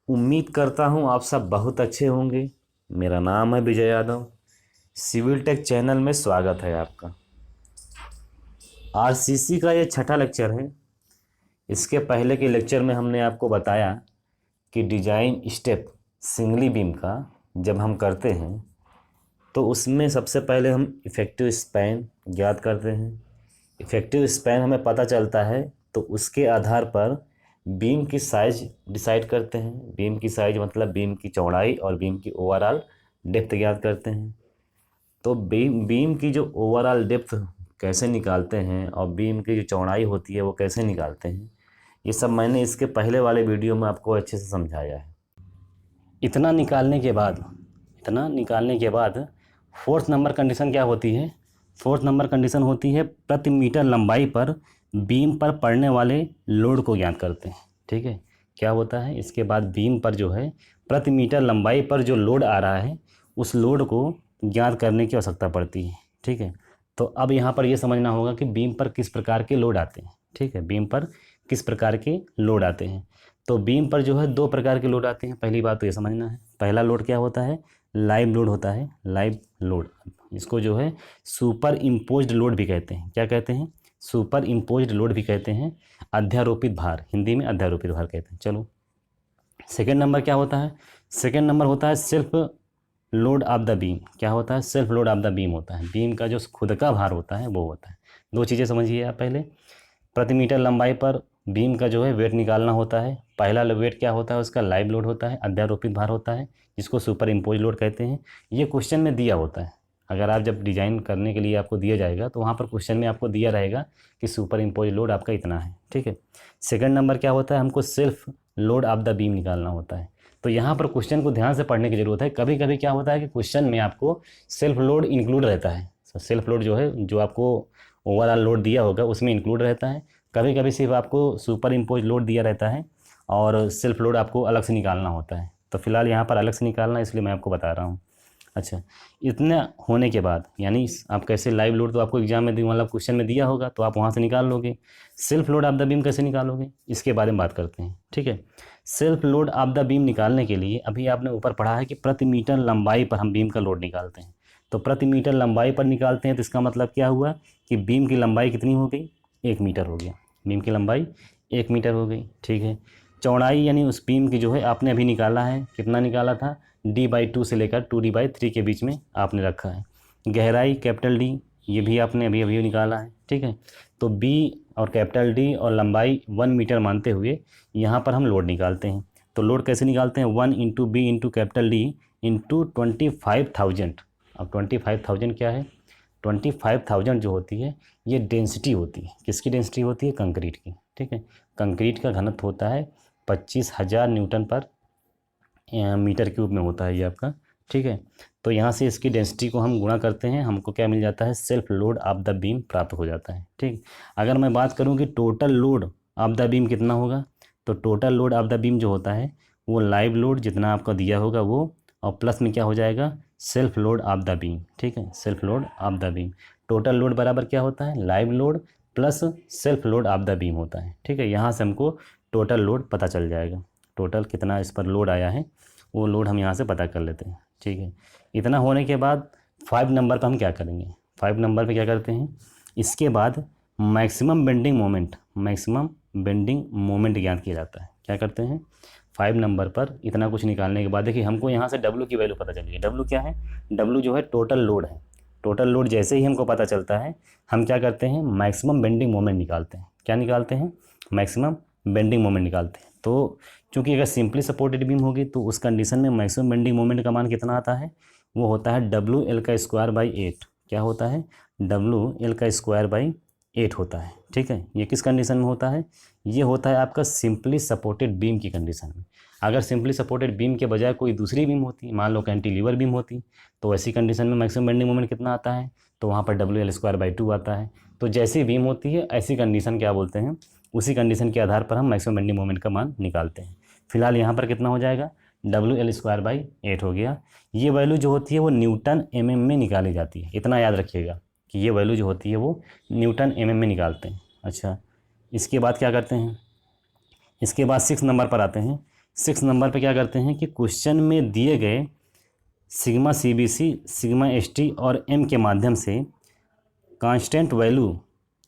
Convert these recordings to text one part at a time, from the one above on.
उम्मीद करता हूँ आप सब बहुत अच्छे होंगे। मेरा नाम है Vijay Yadav. Civil take channel में स्वागत है आपका। आरसीसी का ये छठा लेक्चर है। इसके पहले के लेक्चर में हमने आपको बताया कि डिजाइन स्टेप सिंगली बीम का जब हम करते हैं तो उसमें सबसे पहले हम इफ़ेक्टिव स्पैन ज्ञात करते हैं। इफ़ेक्टिव स्पैन हमें पता चलता है तो उसके आधार पर बीम की साइज डिसाइड करते हैं। बीम की साइज मतलब बीम की चौड़ाई और बीम की ओवरऑल डेप्थ ज्ञात करते हैं। तो बीम की जो ओवरऑल डेप्थ कैसे निकालते हैं और बीम की जो चौड़ाई होती है वो कैसे निकालते हैं, ये सब मैंने इसके पहले वाले वीडियो में आपको अच्छे से समझाया है। इतना निकालने के बाद फोर्थ नंबर कंडीशन क्या होती है? फोर्थ नंबर कंडीशन होती है प्रति मीटर लंबाई पर बीम पर पड़ने वाले लोड को ज्ञात करते हैं। ठीक है, क्या होता है इसके बाद बीम पर जो है प्रति मीटर लंबाई पर जो लोड आ रहा है उस लोड को ज्ञात करने की आवश्यकता पड़ती है। ठीक है, तो अब यहाँ पर यह समझना होगा कि बीम पर किस प्रकार के लोड आते हैं। ठीक है, बीम पर किस प्रकार के लोड आते हैं। तो बीम पर जो है दो प्रकार के लोड आते हैं। पहली बात तो ये समझना है, पहला लोड क्या होता है? लाइव लोड होता है। लाइव लोड, इसको जो है सुपर इम्पोज्ड लोड भी कहते हैं। क्या कहते हैं? सुपर इम्पोज्ड लोड भी कहते हैं। अध्यारोपित भार, हिंदी में अध्यारोपित भार कहते हैं। चलो, सेकेंड नंबर क्या होता है? सेकेंड नंबर होता है self load of the beam. क्या होता है? Self load of the beam होता है। बीम का जो खुद का भार होता है वो होता है। दो चीज़ें समझिए आप। पहले प्रति मीटर लंबाई पर बीम का जो है वेट निकालना होता है। पहला वेट क्या होता है उसका? लाइव लोड होता है, अध्यारोपित भार होता है, जिसको सुपर इम्पोज लोड कहते हैं। ये क्वेश्चन में दिया होता है। अगर आप जब डिजाइन करने के लिए आपको दिया जाएगा तो वहाँ पर क्वेश्चन में आपको दिया रहेगा कि सुपर इम्पोज लोड आपका इतना है। ठीक है, सेकंड नंबर क्या होता है? हमको self load of the beam निकालना होता है। तो यहाँ पर क्वेश्चन को ध्यान से पढ़ने की जरूरत है। कभी कभी क्या होता है कि क्वेश्चन में आपको सेल्फ लोड इंक्लूड रहता है। सेल्फ लोड जो है, जो आपको ओवरऑल लोड दिया होगा उसमें इंक्लूड रहता है। कभी कभी सिर्फ आपको सुपर इम्पोज लोड दिया रहता है और सेल्फ लोड आपको अलग से निकालना होता है। तो फिलहाल यहाँ पर अलग से निकालना है, इसलिए मैं आपको बता रहा हूँ। अच्छा, इतना होने के बाद यानी आप कैसे लाइव लोड तो आपको एग्जाम में मतलब क्वेश्चन में दिया होगा तो आप वहाँ से निकाल लोगे। Self load of the beam कैसे निकालोगे इसके बारे में बात करते हैं। ठीक है, self load of the beam निकालने के लिए अभी आपने ऊपर पढ़ा है कि प्रति मीटर लंबाई पर हम बीम का लोड निकालते हैं। तो प्रति मीटर लंबाई पर निकालते हैं तो इसका मतलब क्या हुआ कि बीम की लंबाई कितनी हो गई? 1 मीटर हो गया। बीम की लंबाई 1 मीटर हो गई। ठीक है, चौड़ाई यानी उस बीम की जो है आपने अभी निकाला है, कितना निकाला था? D/2 से लेकर 2D/3 के बीच में आपने रखा है। गहराई कैपिटल D, ये भी आपने अभी अभी निकाला है। ठीक है, तो B और कैपिटल D और लंबाई 1 मीटर मानते हुए यहाँ पर हम लोड निकालते हैं। तो लोड कैसे निकालते हैं? 1 × B × कैपिटल D × 25,000। अब 25,000 क्या है? 25,000 जो होती है ये डेंसिटी होती है। किसकी डेंसिटी होती है? कंक्रीट की। ठीक है, कंक्रीट का घनत्व होता है 25,000 न्यूटन पर मीटर क्यूब में होता है ये आपका। ठीक है, तो यहाँ से इसकी डेंसिटी को हम गुणा करते हैं, हमको क्या मिल जाता है? Self load of the beam प्राप्त हो जाता है। ठीक, अगर मैं बात करूँ कि total load of the beam कितना होगा, तो total load of the beam जो होता है वो लाइव लोड जितना आपका दिया होगा वो, और प्लस में क्या हो जाएगा? Self load of the beam. ठीक है, self load of the beam. Total load बराबर क्या होता है? Live load plus self load of the beam होता है। ठीक है, यहाँ से हमको टोटल लोड पता चल जाएगा। टोटल कितना इस पर लोड आया है वो लोड हम यहाँ से पता कर लेते हैं। ठीक है, इतना होने के बाद 5 नंबर पर हम क्या करेंगे? 5 नंबर पे क्या करते हैं? इसके बाद maximum bending moment, maximum bending moment ज्ञात किया जाता है। क्या करते हैं? 5 नंबर पर इतना कुछ निकालने के बाद देखिए हमको यहाँ से W की वैल्यू पता चली है। W क्या है? W जो है टोटल लोड है। टोटल लोड जैसे ही हमको पता चलता है हम क्या करते हैं? मैक्सिमम बेंडिंग मोमेंट निकालते हैं। क्या निकालते हैं? मैक्सिमम बेंडिंग मोमेंट निकालते हैं। तो चूंकि अगर सिंपली सपोर्टेड बीम होगी तो उस कंडीशन में मैक्सिमम बेंडिंग मोमेंट का मान कितना आता है? वो होता है WL²/8। क्या होता है? WL²/8 होता है। ठीक है, ये किस कंडीशन में होता है? ये होता है आपका सिंपली सपोर्टेड बीम की कंडीशन में। अगर सिंपली सपोर्टेड बीम के बजाय कोई दूसरी बीम होती, मान लो कैंटिलीवर बीम होती, तो ऐसी कंडीशन में मैक्सिमम बेंडिंग मोमेंट कितना आता है? तो वहाँ पर WL²/2 आता है। तो जैसी बीम होती है ऐसी कंडीशन क्या बोलते हैं? उसी कंडीशन के आधार पर हम मैक्सिमम बेंडिंग मोमेंट का मान निकालते हैं। फिलहाल यहाँ पर कितना हो जाएगा? WL²/8 हो गया। ये वैल्यू जो होती है वो न्यूटन mm में निकाली जाती है। इतना याद रखिएगा कि ये वैल्यू जो होती है वो न्यूटन mm में निकालते हैं। अच्छा, इसके बाद क्या करते हैं? इसके बाद 6 नंबर पर आते हैं। 6 नंबर पे क्या करते हैं कि क्वेश्चन में दिए गए सिग्मा CBC, सिग्मा ST और M के माध्यम से कांस्टेंट वैल्यू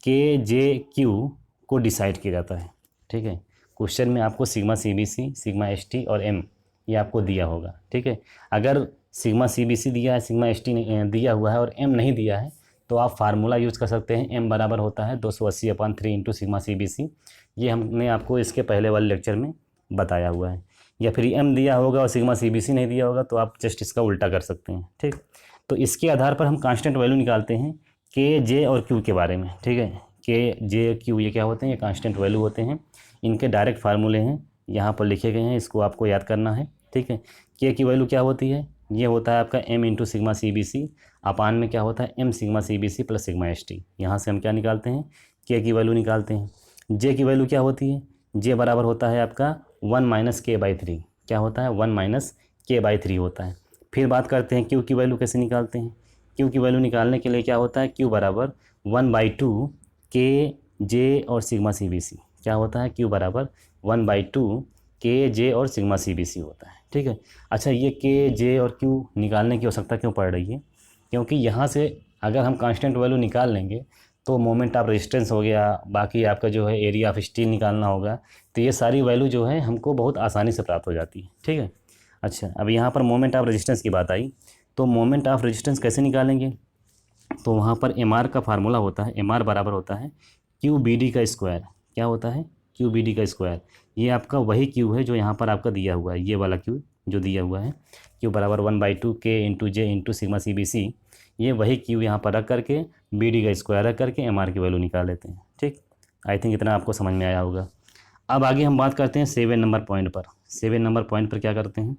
KJQ को डिसाइड किया जाता है। ठीक है, क्वेश्चन में आपको सिग्मा CBC, सिग्मा ST और M ये आपको दिया होगा। ठीक है, अगर सिग्मा CBC दिया है, सिग्मा ST दिया हुआ है और M नहीं दिया है तो आप फार्मूला यूज़ कर सकते हैं। M बराबर होता है 280/3 इंटू सिग्मा CBC। ये हमने आपको इसके पहले वाले लेक्चर में बताया हुआ है। या फिर M दिया होगा और सिग्मा CBC नहीं दिया होगा तो आप जस्ट इसका उल्टा कर सकते हैं। ठीक, तो इसके आधार पर हम कांस्टेंट वैल्यू निकालते हैं KJ और Q के बारे में। ठीक है, KJQ ये क्या होते हैं, ये कांस्टेंट वैल्यू होते हैं। इनके डायरेक्ट फार्मूले हैं, यहाँ पर लिखे गए हैं, इसको आपको याद करना है। ठीक है, K की वैल्यू क्या होती है, ये होता है आपका M इंटू सिग्मा CBC अपान में क्या होता है M sigma CBC plus sigma ST। यहाँ से हम क्या निकालते हैं, K की वैल्यू निकालते हैं। J की वैल्यू क्या होती है, J बराबर होता है आपका 1 - K/3। क्या होता है, 1 - K/3 होता है। फिर बात करते हैं Q की वैल्यू कैसे निकालते हैं। Q की वैल्यू निकालने के लिए क्या होता है, Q बराबर 1/2 KJ और सिग्मा CBC। क्या होता है, Q बराबर 1/2 KJ और सिग्मा CBC होता है। ठीक है, अच्छा ये KJ और Q निकालने की आवश्यकता क्यों पड़ रही है, क्योंकि यहाँ से अगर हम कांस्टेंट वैल्यू निकाल लेंगे तो मोमेंट ऑफ रेजिस्टेंस हो गया, बाकी आपका जो है एरिया ऑफ स्टील निकालना होगा, तो ये सारी वैल्यू जो है हमको बहुत आसानी से प्राप्त हो जाती है। ठीक है, अच्छा अब यहाँ पर मोमेंट ऑफ रेजिस्टेंस की बात आई, तो मोमेंट ऑफ रेजिस्टेंस कैसे निकालेंगे, तो वहाँ पर MR का फार्मूला होता है, MR बराबर होता है QBD का स्क्वायर। क्या होता है, QBD का स्क्वायर। ये आपका वही Q है जो यहाँ पर आपका दिया हुआ है, ये वाला Q जो दिया हुआ है, Q बराबर 1/2 K into J into sigma CBC। ये वही Q यहाँ पर रख करके BD का स्क्वायर रख करके MR की वैल्यू निकाल लेते हैं। ठीक, आई थिंक इतना आपको समझ में आया होगा। अब आगे हम बात करते हैं 7 नंबर पॉइंट पर। 7 नंबर पॉइंट पर क्या करते हैं,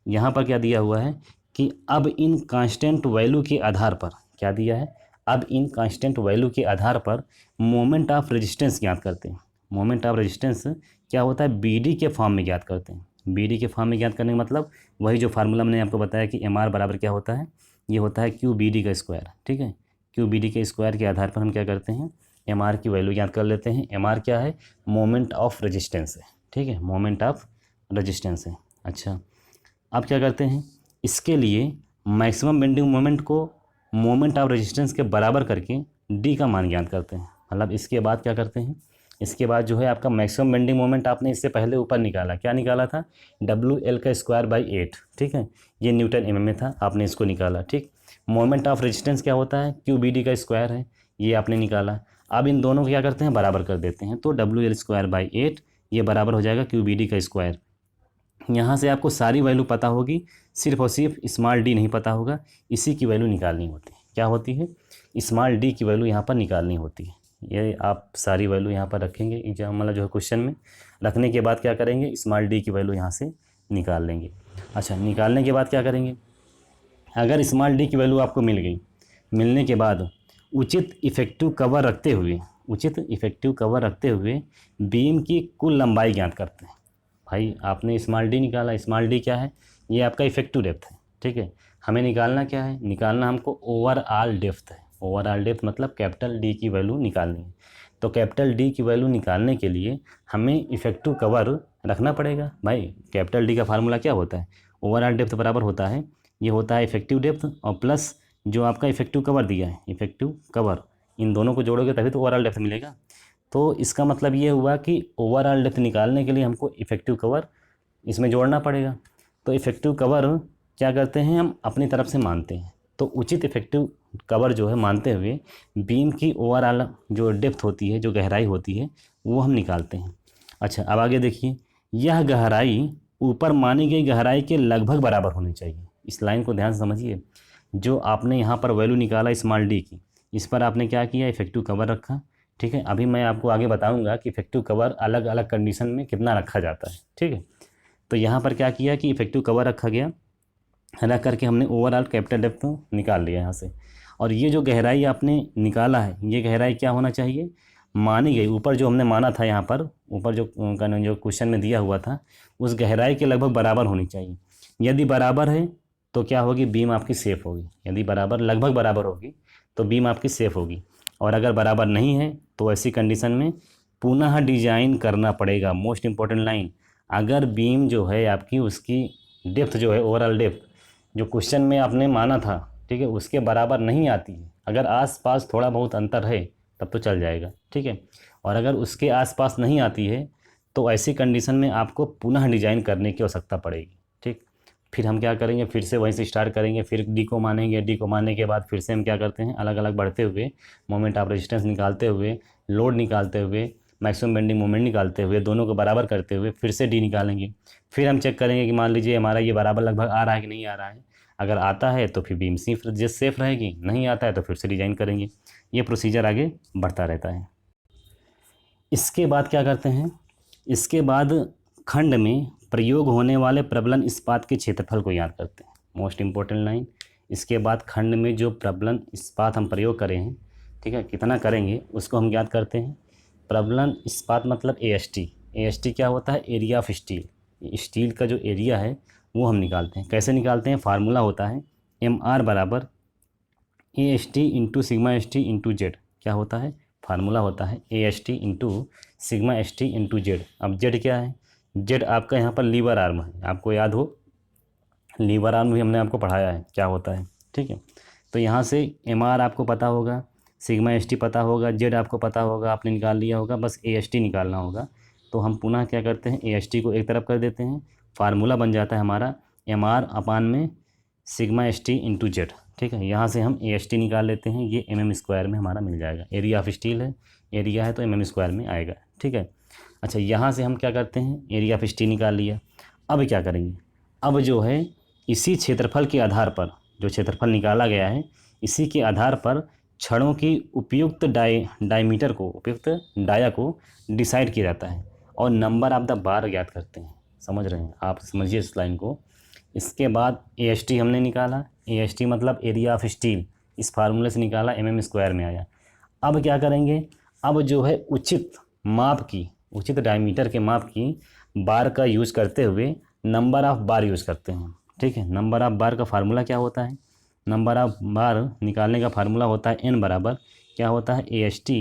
यहाँ पर क्या दिया हुआ है कि अब इन कांस्टेंट वैल्यू के आधार पर, क्या दिया है, अब इन कांस्टेंट वैल्यू के आधार पर मोमेंट ऑफ रेजिस्टेंस ज्ञात करते हैं। मोमेंट ऑफ रेजिस्टेंस क्या होता है, BD के फॉर्म में ज्ञात करते हैं। BD के फॉर्म में ज्ञात करने का मतलब वही जो फार्मूला मैंने आपको बताया कि MR बराबर क्या होता है, ये होता है QBD का स्क्वायर। ठीक है, QBD के स्क्वायर के आधार पर हम क्या करते हैं, MR की वैल्यू ज्ञात कर लेते हैं। MR क्या है, मोमेंट ऑफ रेजिस्टेंस है। ठीक है, मोमेंट ऑफ रेजिस्टेंस है। अच्छा अब क्या करते हैं, इसके लिए मैक्सिमम बेंडिंग मोमेंट को मोमेंट ऑफ रेजिस्टेंस के बराबर करके D का मान ज्ञात करते हैं। मतलब इसके बाद क्या करते हैं, इसके बाद जो है आपका मैक्सिमम बेंडिंग मोमेंट आपने इससे पहले ऊपर निकाला, क्या निकाला था, WL का स्क्वायर बाई 8। ठीक है, ये न्यूटन mm में था, आपने इसको निकाला। ठीक, मोमेंट ऑफ रेजिस्टेंस क्या होता है, QBD का स्क्वायर है, ये आपने निकाला। अब इन दोनों को क्या करते हैं, बराबर कर देते हैं, तो WL स्क्वायर बाई 8 ये बराबर हो जाएगा QBD का स्क्वायर। यहाँ से आपको सारी वैल्यू पता होगी, सिर्फ और सिर्फ स्मॉल d नहीं पता होगा, इसी की वैल्यू निकालनी होती है। क्या होती है, स्मॉल d की वैल्यू यहाँ पर निकालनी होती है। ये आप सारी वैल्यू यहाँ पर रखेंगे एग्जाम वाला जो है क्वेश्चन में, रखने के बाद क्या करेंगे, स्मॉल d की वैल्यू यहाँ से निकाल लेंगे। अच्छा निकालने के बाद क्या करेंगे, अगर स्मॉल d की वैल्यू आपको मिल गई, मिलने के बाद उचित इफेक्टिव कवर रखते हुए बीम की कुल लंबाई ज्ञात करते हैं। भाई आपने स्मॉल d निकाला, स्मॉल d क्या है, ये आपका इफेक्टिव डेप्थ है। ठीक है, हमें निकालना क्या है, निकालना हमको ओवरऑल डेप्थ है। ओवरऑल डेप्थ मतलब कैपिटल D की वैल्यू निकालनी है। तो कैपिटल D की वैल्यू निकालने के लिए हमें इफेक्टिव कवर रखना पड़ेगा। भाई कैपिटल D का फार्मूला क्या होता है, ओवरऑल डेप्थ बराबर होता है, ये होता है इफेक्टिव डेप्थ और प्लस जो आपका इफेक्टिव कवर दिया है, इफेक्टिव कवर, इन दोनों को जोड़ोगे तभी तो ओवरऑल डेप्थ मिलेगा। तो इसका मतलब ये हुआ कि ओवरऑल डेप्थ निकालने के लिए हमको इफेक्टिव कवर इसमें जोड़ना पड़ेगा। तो इफेक्टिव कवर क्या करते हैं, हम अपनी तरफ से मानते हैं। तो उचित इफेक्टिव कवर जो है मानते हुए बीम की ओवरऑल जो डेप्थ होती है, जो गहराई होती है, वो हम निकालते हैं। अच्छा अब आगे देखिए, यह गहराई ऊपर मानी गई गहराई के लगभग बराबर होनी चाहिए। इस लाइन को ध्यान से समझिए, जो आपने यहाँ पर वैल्यू निकाला स्मॉल d की, इस पर आपने क्या किया, इफेक्टिव कवर रखा। ठीक है, अभी मैं आपको आगे बताऊंगा कि इफेक्टिव कवर अलग अलग कंडीशन में कितना रखा जाता है। ठीक है, तो यहाँ पर क्या किया कि इफेक्टिव कवर रखा गया, रख करके हमने ओवरऑल कैपिटल डेप्थ निकाल लिया यहाँ से। और ये जो गहराई आपने निकाला है, ये गहराई क्या होना चाहिए, मानी गई, ऊपर जो हमने माना था, यहाँ पर ऊपर जो क्वेश्चन में दिया हुआ था, उस गहराई के लगभग बराबर होनी चाहिए। यदि बराबर है तो क्या होगी, बीम आपकी सेफ होगी। यदि बराबर लगभग बराबर होगी तो बीम आपकी सेफ होगी। और अगर बराबर नहीं है तो ऐसी कंडीशन में पुनः डिजाइन करना पड़ेगा। मोस्ट इंपॉर्टेंट लाइन, अगर बीम जो है आपकी उसकी डेप्थ जो है, ओवरऑल डेप्थ जो क्वेश्चन में आपने माना था, ठीक है, उसके बराबर नहीं आती है, अगर आसपास थोड़ा बहुत अंतर है तब तो चल जाएगा, ठीक है। और अगर उसके आसपास नहीं आती है तो ऐसी कंडीशन में आपको पुनः डिजाइन करने की आवश्यकता पड़ेगी, ठीक। फिर हम क्या करेंगे, फिर से वहीं से स्टार्ट करेंगे, फिर डी को मानेंगे, डी को मानने के बाद फिर से हम क्या करते हैं, अलग अलग बढ़ते हुए मोमेंट ऑफ रेजिस्टेंस निकालते हुए, लोड निकालते हुए, मैक्सिमम बेंडिंग मोमेंट निकालते हुए, दोनों को बराबर करते हुए फिर से डी निकालेंगे। फिर हम चेक करेंगे कि मान लीजिए हमारा ये बराबर लगभग आ रहा है कि नहीं आ रहा है। अगर आता है तो फिर बीम सेफ रहेगी, नहीं आता है तो फिर से डिजाइन करेंगे। ये प्रोसीजर आगे बढ़ता रहता है। इसके बाद क्या करते हैं, इसके बाद खंड में प्रयोग होने वाले प्रबलन इस्पात के क्षेत्रफल को याद करते हैं। Most important line. इसके बाद खंड में जो प्रबलन इस्पात हम प्रयोग करें हैं, ठीक है, कितना करेंगे उसको हम याद करते हैं। प्रबलन इस्पात मतलब AST। AST क्या होता है, एरिया ऑफ स्टील। स्टील का जो एरिया है वो हम निकालते हैं। कैसे निकालते हैं, फार्मूला होता है MR बराबर AST into sigma ST into Z. क्या होता है, फार्मूला होता है AST into sigma ST into Z. अब जेड क्या है, जेड आपका यहाँ पर लीवर आर्म है, आपको याद हो लीवर आर्म भी हमने आपको पढ़ाया है क्या होता है, ठीक है। तो यहाँ से MR आपको पता होगा, सिग्मा ST पता होगा, जेड आपको पता होगा, आपने निकाल लिया होगा, बस AST निकालना होगा। तो हम पुनः क्या करते हैं, AST को एक तरफ कर देते हैं, फार्मूला बन जाता है हमारा MR अपान में सिग्मा ST इंटू जेड, ठीक है। यहाँ से हम AST निकाल लेते हैं, ये mm² में हमारा मिल जाएगा। एरिया ऑफ स्टील है, एरिया है तो mm² में आएगा, ठीक है। अच्छा, यहाँ से हम क्या करते हैं, एरिया ऑफ स्टील निकाल लिया। अब क्या करेंगे, अब जो है इसी क्षेत्रफल के आधार पर, जो क्षेत्रफल निकाला गया है इसी के आधार पर छड़ों की उपयुक्त डायमीटर को, उपयुक्त डाया को डिसाइड किया जाता है और नंबर ऑफ द बार ज्ञात करते हैं। समझ रहे हैं आप, समझिए इस लाइन को। इसके बाद AST हमने निकाला, AST मतलब एरिया ऑफ स्टील, इस फार्मूले से निकाला, mm² में आया। अब क्या करेंगे, अब जो है उचित माप की, उचित डायमीटर के माप की बार का यूज़ करते हुए नंबर ऑफ बार यूज़ करते हैं, ठीक है। नंबर ऑफ बार का फार्मूला क्या होता है, नंबर ऑफ बार निकालने का फार्मूला होता है N बराबर क्या होता है, AST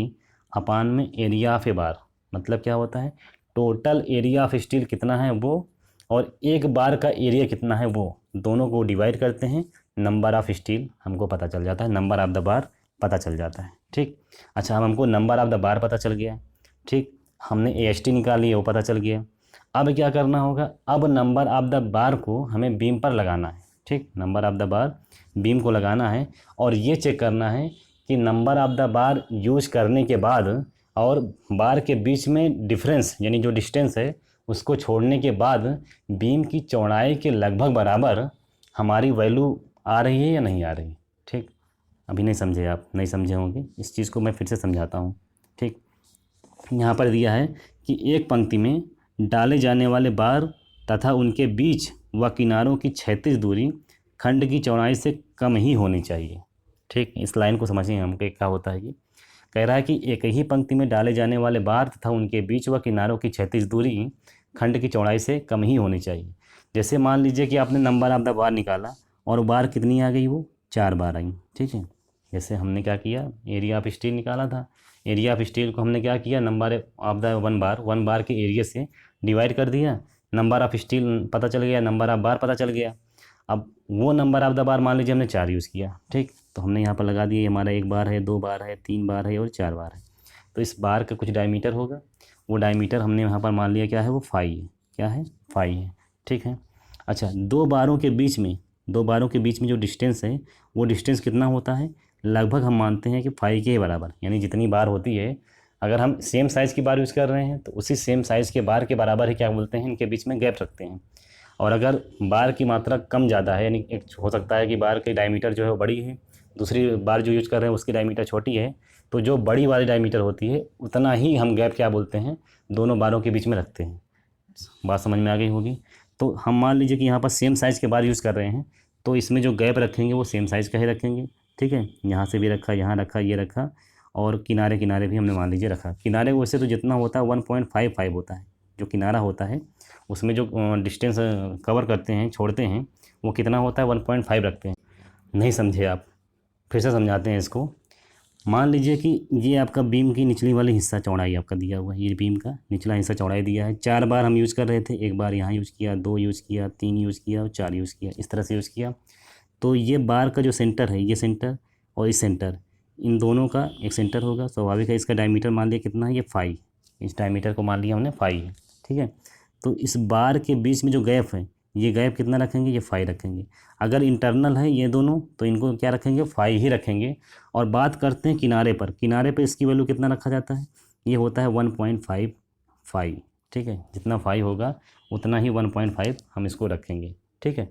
अपान में एरिया ऑफ ए बार। मतलब क्या होता है, टोटल एरिया ऑफ स्टील कितना है वो, और एक बार का एरिया कितना है वो, दोनों को डिवाइड करते हैं, नंबर ऑफ स्टील हमको पता चल जाता है, नंबर ऑफ द बार पता चल जाता है, ठीक। अच्छा, अब हमको नंबर ऑफ द बार पता चल गया, ठीक, हमने AST निकाली है वो पता चल गया। अब क्या करना होगा, अब नंबर ऑफ द बार को हमें बीम पर लगाना है, ठीक, number of the bar beam को लगाना है और ये चेक करना है कि number of the bar use करने के बाद और बार के बीच में डिफरेंस यानी जो डिस्टेंस है उसको छोड़ने के बाद बीम की चौड़ाई के लगभग बराबर हमारी वैल्यू आ रही है या नहीं आ रही, ठीक। अभी नहीं समझे आप, नहीं समझे होंगे, इस चीज़ को मैं फिर से समझाता हूँ, ठीक। यहाँ पर दिया है कि एक पंक्ति में डाले जाने वाले बार तथा उनके बीच व किनारों की क्षैतिज दूरी खंड की चौड़ाई से कम ही होनी चाहिए, ठीक। इस लाइन को समझिए हमको क्या होता है। कि कह रहा है कि एक ही पंक्ति में डाले जाने वाले बार तथा उनके बीच व किनारों की क्षैतिज दूरी खंड की चौड़ाई से कम ही होनी चाहिए। जैसे मान लीजिए कि आपने नंबर ऑफ द बार निकाला और बार कितनी आ गई, वो 4 बार आई, ठीक है। जैसे हमने क्या किया, एरिया ऑफ स्टील निकाला था, एरिया ऑफ स्टील को हमने क्या किया, number of the one bar के एरिया से डिवाइड कर दिया, नंबर ऑफ स्टील पता चल गया, नंबर ऑफ बार पता चल गया। अब वो नंबर ऑफ द बार मान लीजिए हमने 4 यूज़ किया, ठीक, तो हमने यहाँ पर लगा दिया हमारा 1 बार है, 2 बार है, 3 बार है और 4 बार है। तो इस बार का कुछ डायमीटर होगा, वो डायमीटर हमने यहाँ पर मान लिया क्या है, वो फाई है, क्या है, फाई है, ठीक है। अच्छा, दो बारों के बीच में जो डिस्टेंस है वो डिस्टेंस कितना होता है, लगभग हम मानते हैं कि फाई के बराबर, यानी जितनी बार होती है, अगर हम सेम साइज़ की बार यूज़ कर रहे हैं तो उसी सेम साइज़ के बार के बराबर ही क्या बोलते हैं, इनके बीच में गैप रखते हैं। और अगर बार की मात्रा कम ज़्यादा है, यानी एक हो सकता है कि बार की डायमीटर जो है वो बड़ी है, दूसरी बार जो यूज़ कर रहे हैं उसकी डायमीटर छोटी है, तो जो बड़ी वाली डायमीटर होती है उतना ही हम गैप क्या बोलते हैं, दोनों बारों के बीच में रखते हैं। बात समझ में आ गई होगी। तो हम मान लीजिए कि यहाँ पर सेम साइज़ के बार यूज़ कर रहे हैं, तो इसमें जो गैप रखेंगे वो सेम साइज़ का ही रखेंगे, ठीक है। यहाँ से भी रखा, यहाँ रखा, ये रखा, और किनारे किनारे भी हमने मान लीजिए रखा। किनारे वैसे तो जितना होता है 1.55 होता है, जो किनारा होता है उसमें जो डिस्टेंस कवर करते हैं, छोड़ते हैं, वो कितना होता है, 1.5 रखते हैं। नहीं समझे आप, फिर से समझाते हैं इसको। मान लीजिए कि ये आपका बीम की निचली वाली हिस्सा चौड़ाई आपका दिया हुआ है, ये बीम का निचला हिस्सा चौड़ाई दिया है। 4 बार हम यूज़ कर रहे थे, एक बार यहाँ यूज़ किया, 2 यूज़ किया, 3 यूज़ किया और 4 यूज़ किया, इस तरह से यूज़ किया। तो ये बार का जो सेंटर है, ये सेंटर और इस सेंटर, इन दोनों का एक सेंटर होगा। स्वाभाविक है, इसका डायमीटर मान लिया कितना है, ये 5, इस डायमीटर को मान लिया हमने 5 है, ठीक है। तो इस बार के बीच में जो गैप है, ये गैप कितना रखेंगे, ये 5 रखेंगे। अगर इंटरनल है ये दोनों तो इनको क्या रखेंगे, 5 ही रखेंगे। और बात करते हैं किनारे पर, किनारे पर इसकी वैल्यू कितना रखा जाता है, ये होता है 1.55, ठीक है। जितना 5 होगा उतना ही 1.5 हम इसको रखेंगे, ठीक है।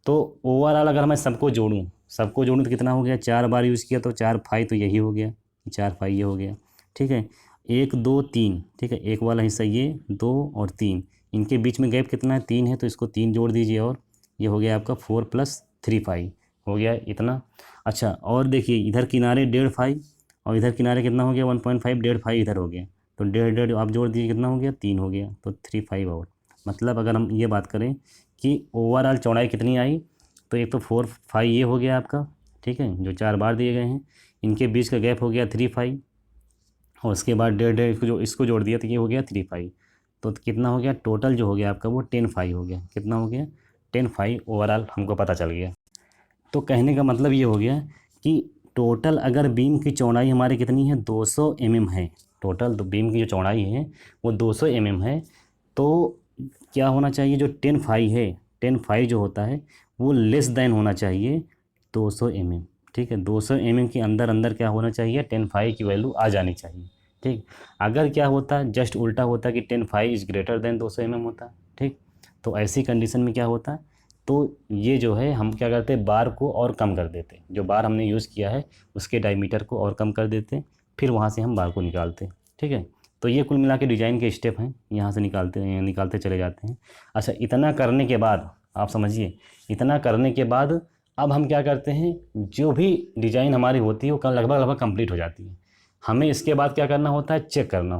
तो ओवरऑल अगर मैं सबको जोड़ूँ तो कितना हो गया, 4 बार यूज़ किया तो 4 5 तो यही हो गया, 4 5 ये हो गया, ठीक है। 1 2 3, ठीक है, एक वाला हिस्सा ये, 2 और 3, इनके बीच में गैप कितना है, 3 है, तो इसको 3 जोड़ दीजिए और ये हो गया आपका 4 + 3 5 हो गया इतना। अच्छा, और देखिए इधर किनारे 1.5 5 और इधर किनारे कितना हो गया 1.5, 1.5 5 इधर हो गया, तो 1.5 आप जोड़ दीजिए कितना हो गया 3 हो गया, तो 3 5 और। मतलब अगर हम ये बात करें कि ओवरऑल चौड़ाई कितनी आई, तो एक तो 4 5 ये हो गया आपका, ठीक है, जो 4 बार दिए गए हैं, इनके बीच का गैप हो गया 3 5 और उसके बाद 1.5 इसको जोड़ दिया तो ये हो गया 3 5। तो कितना हो गया टोटल जो हो गया आपका, वो 10 5 हो गया। कितना हो गया 10 5 ओवरऑल हमको पता चल गया। तो कहने का मतलब ये हो गया कि टोटल अगर बीम की चौड़ाई हमारी कितनी है, 200 mm है। टोटल तो बीम की जो चौड़ाई है वो 200 mm है। तो क्या होना चाहिए, जो 10 5 है, 10 5 जो होता है वो लेस देन होना चाहिए 200 mm, ठीक है। 200 mm के अंदर अंदर क्या होना चाहिए, 10 5 की वैल्यू आ जानी चाहिए, ठीक। अगर क्या होता, जस्ट उल्टा होता कि 10 5 इज़ ग्रेटर देन 200 mm होता, ठीक। तो ऐसी कंडीशन में क्या होता, तो ये जो है हम क्या करते हैं, बार को और कम कर देते, जो बार हमने यूज़ किया है उसके डायमीटर को और कम कर देते, फिर वहाँ से हम बार को निकालते, ठीक है। तो ये कुल मिला के डिज़ाइन के स्टेप हैं, यहाँ से निकालते चले जाते हैं। अच्छा, इतना करने के बाद आप समझिए, इतना करने के बाद अब हम क्या करते हैं, जो भी डिज़ाइन हमारी होती है वो लगभग लगभग कंप्लीट हो जाती है। हमें इसके बाद क्या करना होता है, चेक करना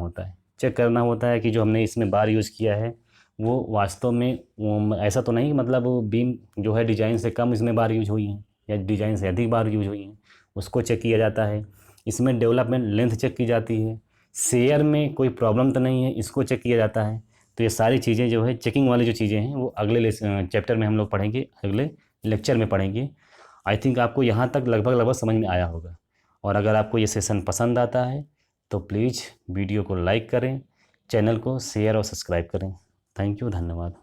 होता है कि जो हमने इसमें बार यूज़ किया है वो वास्तव में ऐसा तो नहीं, मतलब बीम जो है डिज़ाइन से कम इसमें बार यूज हुई हैं या डिज़ाइन से अधिक बार यूज हुई हैं, उसको चेक किया जाता है। इसमें डेवलपमेंट लेंथ चेक की जाती है, शेयर में कोई प्रॉब्लम तो नहीं है, इसको चेक किया जाता है। तो ये सारी चीज़ें जो है चेकिंग वाली जो चीज़ें हैं वो अगले चैप्टर में हम लोग पढ़ेंगे, अगले लेक्चर में पढ़ेंगे। आई थिंक आपको यहाँ तक लगभग लगभग समझ में आया होगा। और अगर आपको ये सेशन पसंद आता है तो प्लीज़ वीडियो को लाइक करें, चैनल को शेयर और सब्सक्राइब करें। थैंक यू, धन्यवाद।